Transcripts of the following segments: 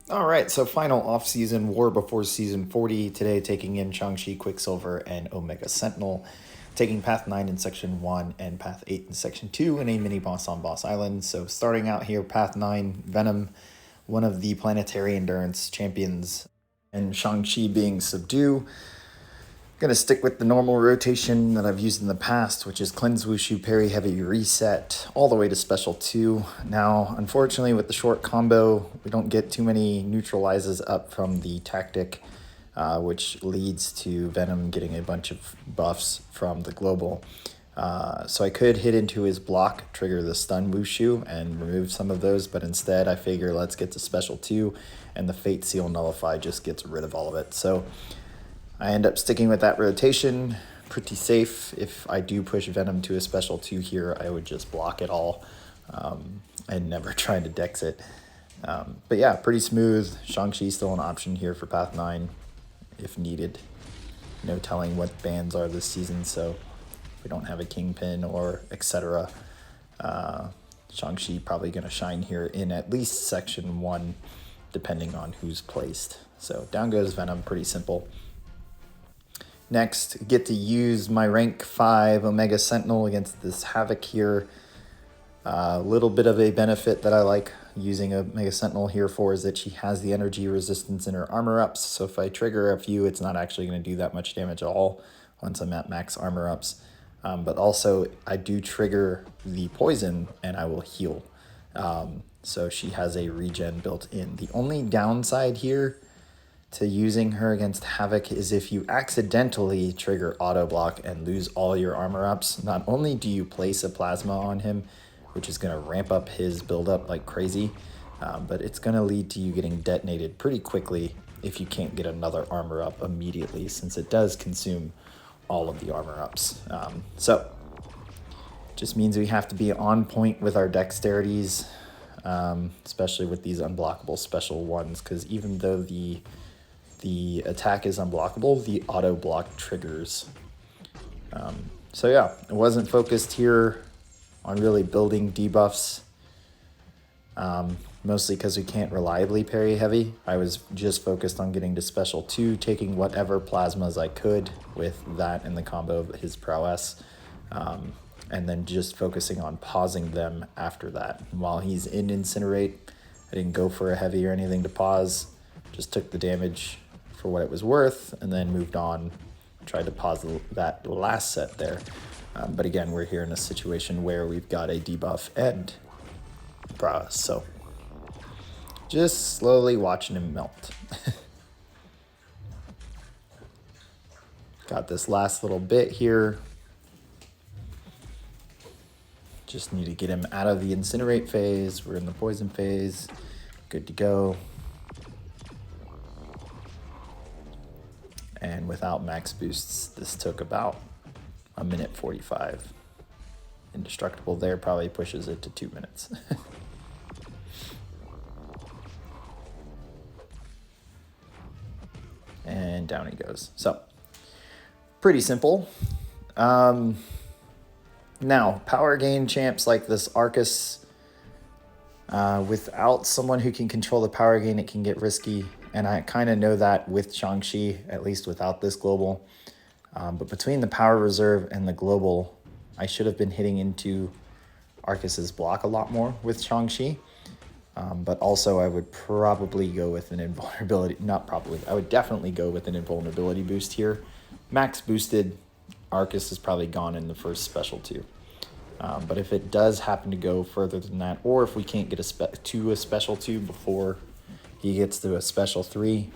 All right, so final off-season war before season 40. Today taking in Shang-Chi, Quicksilver, and Omega Sentinel. Taking Path 9 in Section 1 and Path 8 in Section 2 in a mini-boss on Boss Island. So starting out here, Path 9, Venom, one of the planetary endurance champions, and Shang-Chi being Subdue. Going to stick with the normal rotation that I've used in the past, which is Cleanse, Wushu, Parry, Heavy, Reset, all the way to Special 2. Now, unfortunately, with the short combo, we don't get too many neutralizes up from the tactic, which leads to Venom getting a bunch of buffs from the global. So I could hit into his block, trigger the stun Wushu, and remove some of those, but instead I figure let's get to Special 2, and the Fate Seal Nullify just gets rid of all of it. So I end up sticking with that rotation, pretty safe. If I do push Venom to a Special 2 here, I would just block it all and never try to dex it. But yeah, pretty smooth. Shang-Chi still an option here for Path 9 if needed. No telling what bans are this season, so if we don't have a Kingpin or etc. Shang-Chi probably going to shine here in at least Section 1, depending on who's placed. So down goes Venom, pretty simple. Next, get to use my rank 5 Omega Sentinel against this Havok here. A little bit of a benefit that I like using Omega Sentinel here for is that she has the energy resistance in her armor ups. So if I trigger a few, it's not actually going to do that much damage at all once I'm at max armor ups. But also, I do trigger the poison and I will heal. So she has a regen built in. The only downside here to using her against Havok is if you accidentally trigger auto block and lose all your armor ups, not only do you place a plasma on him, which is going to ramp up his buildup like crazy, but it's going to lead to you getting detonated pretty quickly if you can't get another armor up immediately, since it does consume all of the armor ups. So just means we have to be on point with our dexterities, especially with these unblockable special ones, because even though the attack is unblockable, the auto block triggers. So yeah, it wasn't focused here on really building debuffs, mostly because we can't reliably parry heavy. I was just focused on getting to Special 2, taking whatever plasmas I could with that and the combo of his prowess, and then just focusing on pausing them after that. And while he's in Incinerate, I didn't go for a heavy or anything to pause, just took the damage for what it was worth, and then moved on, tried to pause that last set there. But again, we're here in a situation where we've got a debuff and prowess, so just slowly watching him melt. Got this last little bit here. Just need to get him out of the Incinerate phase. We're in the poison phase. Good to go. And without max boosts, this took about a minute 45. Indestructible there probably pushes it to 2 minutes. And down he goes. So, pretty simple. Now, power gain champs like this Aarkus, without someone who can control the power gain, it can get risky. And I kind of know that with Shang-Chi, at least without this global. But between the power reserve and the global, I should have been hitting into Aarkus's block a lot more with Shang-Chi. But also I would probably go with an invulnerability, not probably, I would definitely go with an invulnerability boost here. Max boosted, Aarkus is probably gone in the first Special 2. But if it does happen to go further than that, or if we can't get to a Special 2 before he gets to a Special 3,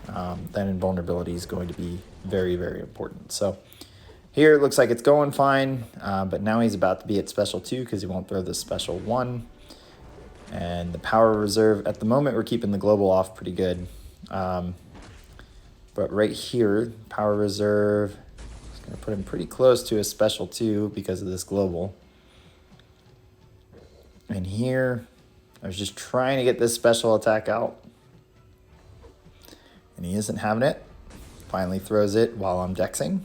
then invulnerability is going to be very, very important. So here it looks like it's going fine, but now he's about to be at Special 2 because he won't throw the Special 1. And the power reserve, at the moment we're keeping the global off pretty good. But right here, power reserve is going to put him pretty close to a Special 2 because of this global. And here, I was just trying to get this special attack out. And he isn't having it. Finally throws it while I'm dexing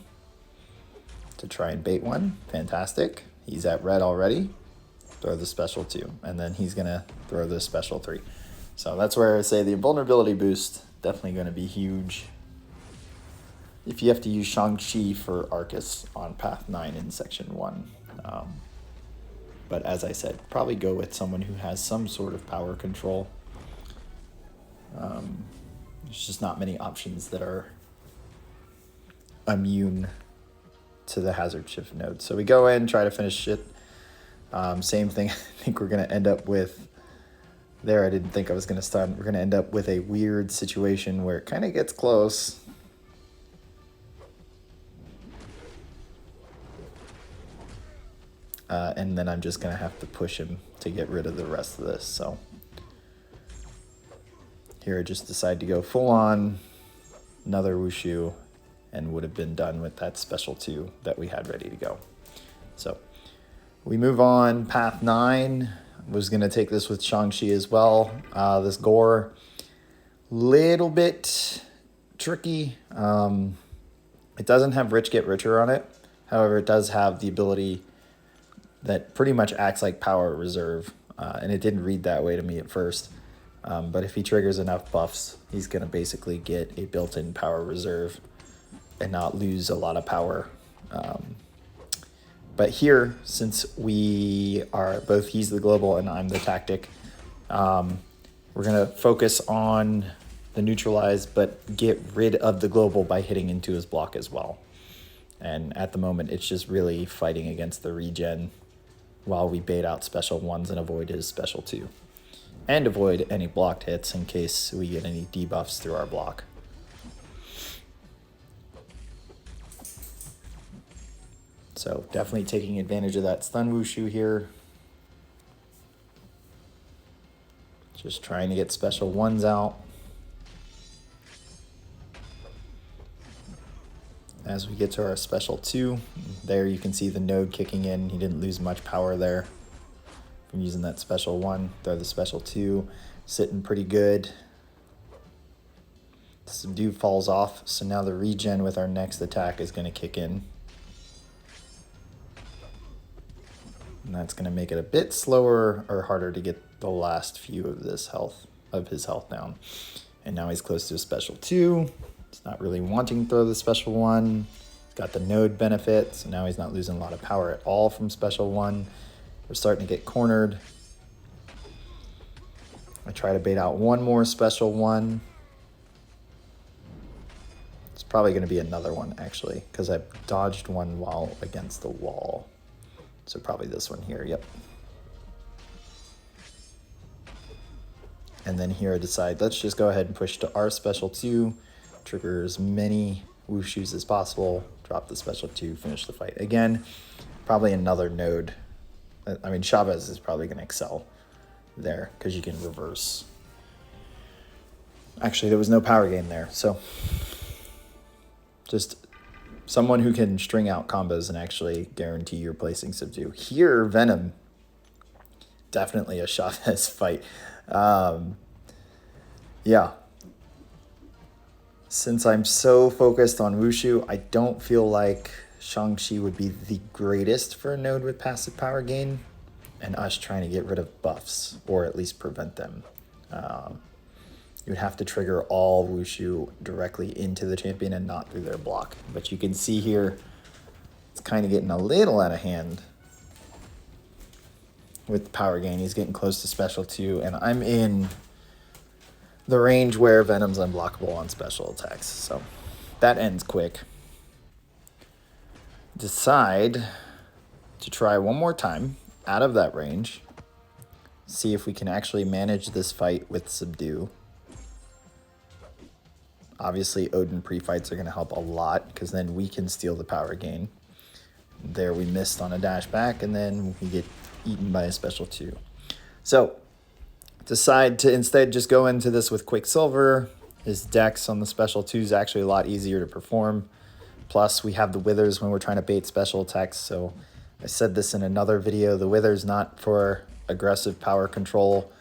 to try and bait one. Fantastic. He's at red already. Throw the Special 2. And then he's going to throw the Special 3. So that's where I say the invulnerability boost definitely going to be huge. If you have to use Shang-Chi for Aarkus on Path 9 in Section 1. But as I said, probably go with someone who has some sort of power control. There's just not many options that are immune to the hazard shift node. So we go in, try to finish it. Same thing. I think we're going to end up with... There, I didn't think I was going to stun. We're going to end up with a weird situation where it kind of gets close. And then I'm just going to have to push him to get rid of the rest of this. So here I just decide to go full on another Wushu and would have been done with that special 2 that we had ready to go. So we move on. Path 9 was going to take this with Shang-Chi as well. This Gorr, little bit tricky. It doesn't have Rich Get Richer on it. However, it does have the ability that pretty much acts like power reserve. And it didn't read that way to me at first. But if he triggers enough buffs, he's going to basically get a built-in power reserve and not lose a lot of power. But here, since we are both he's the global and I'm the tactic, we're going to focus on the neutralize, but get rid of the global by hitting into his block as well. And at the moment, it's just really fighting against the regen while we bait out special 1s and avoid his special 2. And avoid any blocked hits in case we get any debuffs through our block. So definitely taking advantage of that stun Wushu here. Just trying to get special 1s out. As we get to our special 2, there you can see the node kicking in. He didn't lose much power there from using that special 1. Throw the special 2, sitting pretty good. Subdue falls off, so now the regen with our next attack is going to kick in. And that's going to make it a bit slower or harder to get the last few of his health down. And now he's close to a special 2. He's not really wanting to throw the special 1. He's got the node benefit, so now he's not losing a lot of power at all from special 1. We're starting to get cornered. I try to bait out one more special 1. It's probably going to be another one, actually, because I dodged one while against the wall. So probably this one here, yep. And then here I decide, let's just go ahead and push to our special 2. Trigger as many Wushus as possible. Drop the special 2, finish the fight. Again, probably another node. I mean, Chavez is probably going to excel there because you can reverse. Actually, there was no power gain there. So just someone who can string out combos and actually guarantee you're placing subdue. Here, Venom, definitely a Chavez fight. Yeah. Since I'm so focused on Wushu, I don't feel like Shang-Chi would be the greatest for a node with passive power gain and us trying to get rid of buffs or at least prevent them. You would have to trigger all Wushu directly into the champion and not through their block. But you can see here, it's kind of getting a little out of hand with power gain. He's getting close to special 2, and I'm in the range where Venom's unblockable on special attacks. So that ends quick. Decide to try one more time out of that range. See if we can actually manage this fight with subdue. Obviously, Odin pre-fights are going to help a lot because then we can steal the power gain. There we missed on a dash back, and then we get eaten by a special 2. So decide to instead just go into this with Quicksilver. His dex on the special 2 is actually a lot easier to perform. Plus, we have the Withers when we're trying to bait special attacks. So I said this in another video. The Wither's not for aggressive power control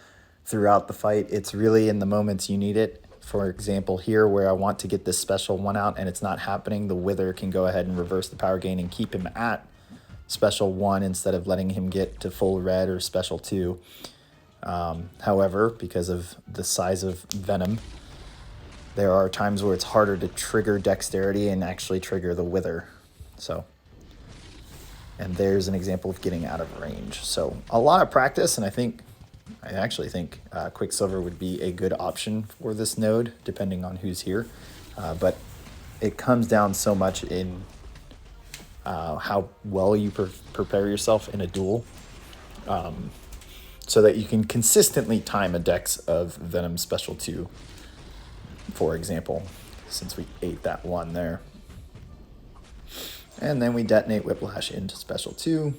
throughout the fight. It's really in the moments you need it. For example, here where I want to get this special 1 out and it's not happening, the Wither can go ahead and reverse the power gain and keep him at special 1 instead of letting him get to full red or special 2. However, because of the size of Venom, there are times where it's harder to trigger Dexterity and actually trigger the Wither. So, and there's an example of getting out of range. So a lot of practice, and I actually think Quicksilver would be a good option for this node, depending on who's here. But it comes down so much in how well you prepare yourself in a duel, so that you can consistently time a dex of Venom Special 2, for example, since we ate that one there. And then we detonate Whiplash into Special 2.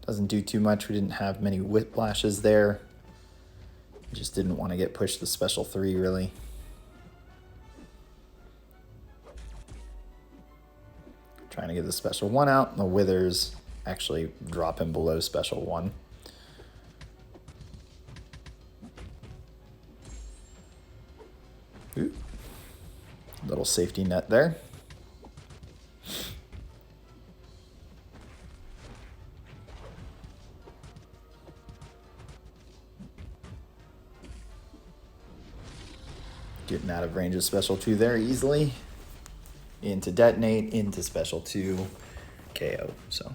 Doesn't do too much. We didn't have many Whiplashes there. Just didn't want to get pushed to Special 3, really. Trying to get the Special 1 out, and the Withers actually drop him below Special 1. Ooh. Little safety net there. Getting out of range of Special 2 there easily. Into detonate, into Special 2, KO. So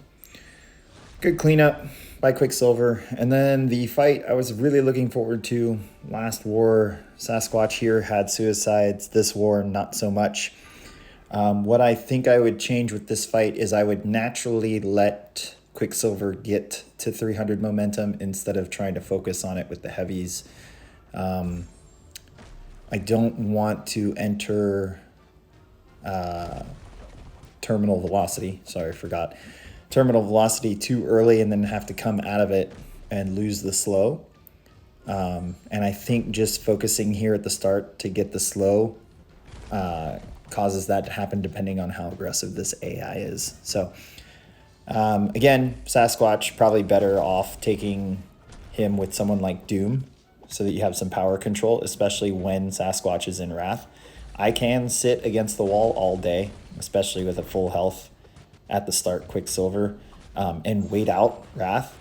good cleanup by Quicksilver. And then the fight I was really looking forward to. Last war, Sasquatch here had suicides. This war, not so much. What I think I would change with this fight is I would naturally let Quicksilver get to 300 momentum instead of trying to focus on it with the heavies. I don't want to enter terminal velocity. Sorry, I forgot. Terminal velocity too early and then have to come out of it and lose the slow. And I think just focusing here at the start to get the slow causes that to happen depending on how aggressive this AI is. So again, Sasquatch probably better off taking him with someone like Doom so that you have some power control, especially when Sasquatch is in Wrath. I can sit against the wall all day, especially with a full health at the start Quicksilver, and wait out Wrath.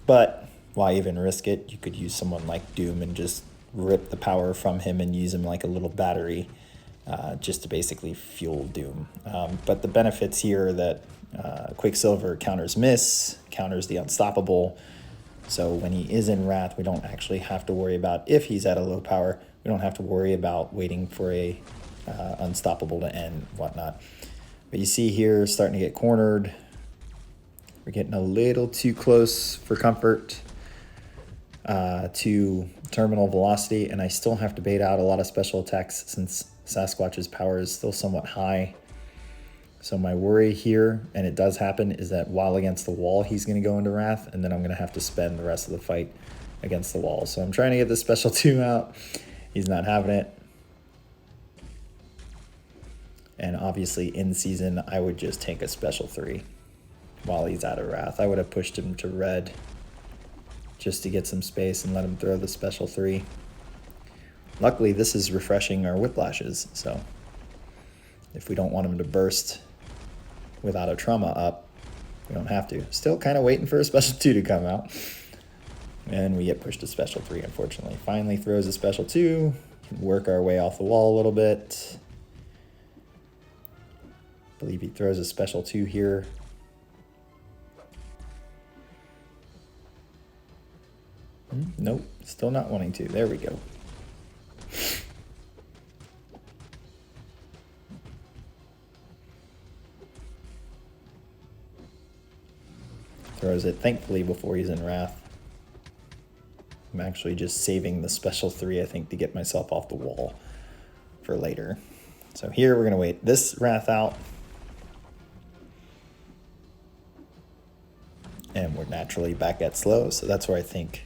But why even risk it? You could use someone like Doom and just rip the power from him and use him like a little battery just to basically fuel Doom. But the benefits here are that Quicksilver counters miss, counters the unstoppable. So when he is in Wrath, we don't actually have to worry about if he's at a low power. We don't have to worry about waiting for a unstoppable to end, whatnot. But you see here, starting to get cornered. We're getting a little too close for comfort to terminal velocity, and I still have to bait out a lot of special attacks since Sasquatch's power is still somewhat high. So my worry here, and it does happen, is that while against the wall, he's going to go into Wrath, and then I'm going to have to spend the rest of the fight against the wall. So I'm trying to get this Special 2 out. He's not having it. And obviously in season, I would just take a Special 3 while he's out of Wrath. I would have pushed him to red just to get some space and let him throw the Special 3. Luckily, this is refreshing our Whiplashes, so if we don't want him to burst without a trauma up, we don't have to. Still kind of waiting for a Special 2 to come out. And we get pushed to Special 3, unfortunately. Finally throws a Special 2. Can work our way off the wall a little bit. I believe he throws a Special 2 here. Nope, still not wanting to. There we go. Throws it, thankfully, before he's in Wrath. I'm actually just saving the Special 3, I think, to get myself off the wall for later. So here we're going to wait this Wrath out. And we're naturally back at slow, so that's where I think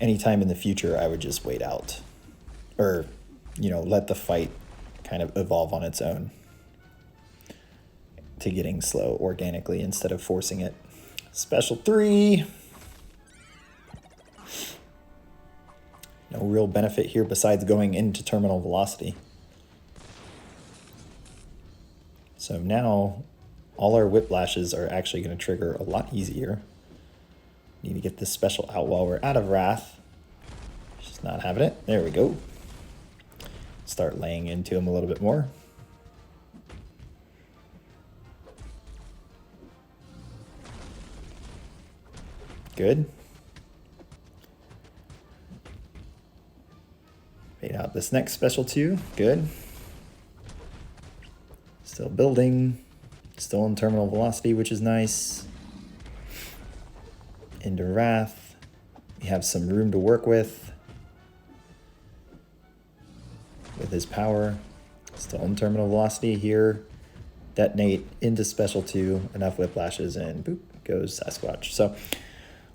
anytime in the future I would just wait out. Or, let the fight kind of evolve on its own to getting slow organically instead of forcing it. Special 3. No real benefit here besides going into terminal velocity. So now all our Whiplashes are actually going to trigger a lot easier. Need to get this special out while we're out of Wrath. Just not having it. There we go. Start laying into him a little bit more. Good. Bait out this next special too. Good. Still building. Still in terminal velocity, which is nice. Into Wrath. We have some room to work with his power. Still in terminal velocity here. Detonate into special 2. Enough whiplashes and boop goes Sasquatch. So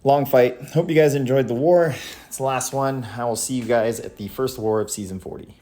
long fight. Hope you guys enjoyed the war. It's the last one. I will see you guys at the first war of season 40.